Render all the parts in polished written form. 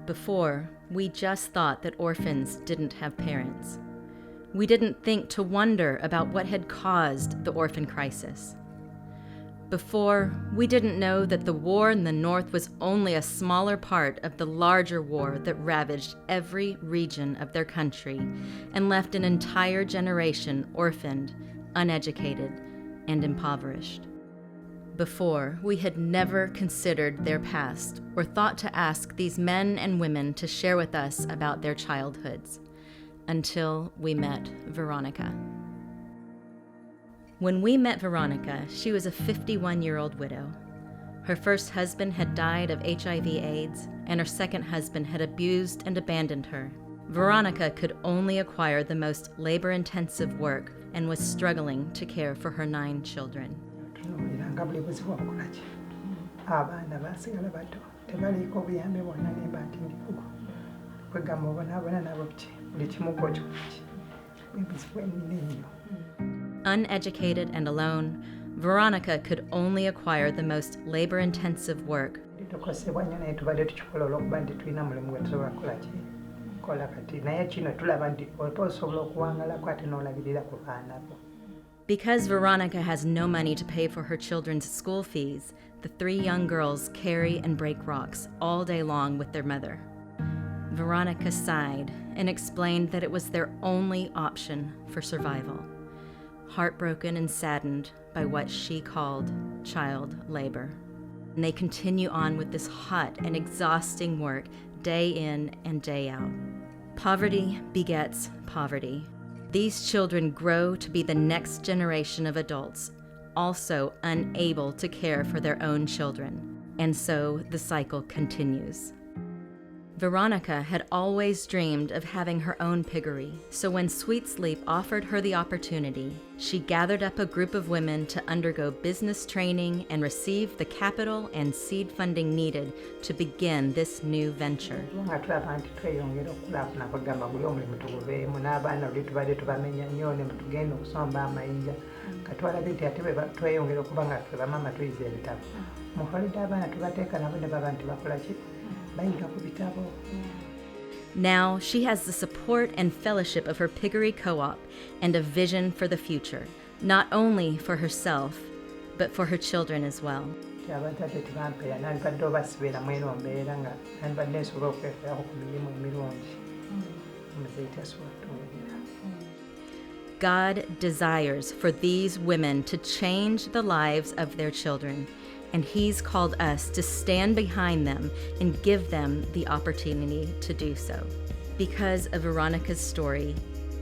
Before, we just thought that orphans didn't have parents. We didn't think to wonder about what had caused the orphan crisis. Before, we didn't know that the war in the North was only a smaller part of the larger war that ravaged every region of their country and left an entire generation orphaned, uneducated, and impoverished. Before, we had never considered their past or thought to ask these men and women to share with us about their childhoods, until we met Veronica. When we met Veronica, she was a 51-year-old widow. Her first husband had died of HIV/AIDS, and her second husband had abused and abandoned her. Veronica could only acquire the most labor-intensive work and was struggling to care for her 9 children. Uneducated and alone, Veronica could only acquire the most labor-intensive work. Because Veronica has no money to pay for her children's school fees, the 3 young girls carry and break rocks all day long with their mother. Veronica sighed and explained that it was their only option for survival, heartbroken and saddened by what she called child labor. And they continue on with this hot and exhausting work day in and day out. Poverty begets poverty. These children grow to be the next generation of adults, also unable to care for their own children. And so the cycle continues. Veronica had always dreamed of having her own piggery, so when Sweet Sleep offered her the opportunity, she gathered up a group of women to undergo business training and receive the capital and seed funding needed to begin this new venture. Now she has the support and fellowship of her piggery co-op and a vision for the future, not only for herself, but for her children as well. God desires for these women to change the lives of their children, and He's called us to stand behind them and give them the opportunity to do so. Because of Veronica's story,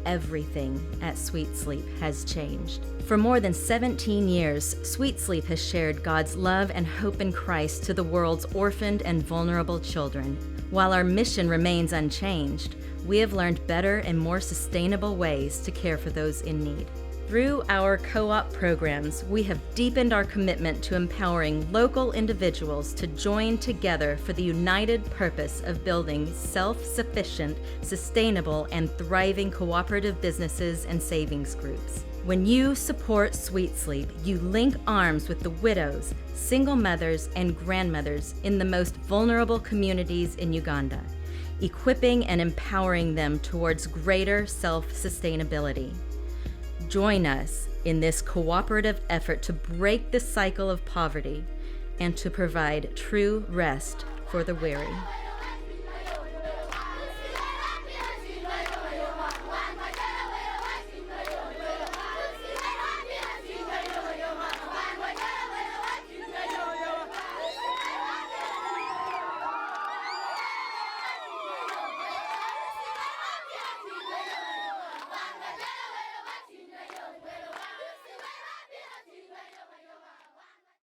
everything at Sweet Sleep has changed. For more than 17 years, Sweet Sleep has shared God's love and hope in Christ to the world's orphaned and vulnerable children. While our mission remains unchanged, we have learned better and more sustainable ways to care for those in need. Through our co-op programs, we have deepened our commitment to empowering local individuals to join together for the united purpose of building self-sufficient, sustainable, and thriving cooperative businesses and savings groups. When you support Sweet Sleep, you link arms with the widows, single mothers, and grandmothers in the most vulnerable communities in Uganda, equipping and empowering them towards greater self-sustainability. Join us in this cooperative effort to break the cycle of poverty and to provide true rest for the weary.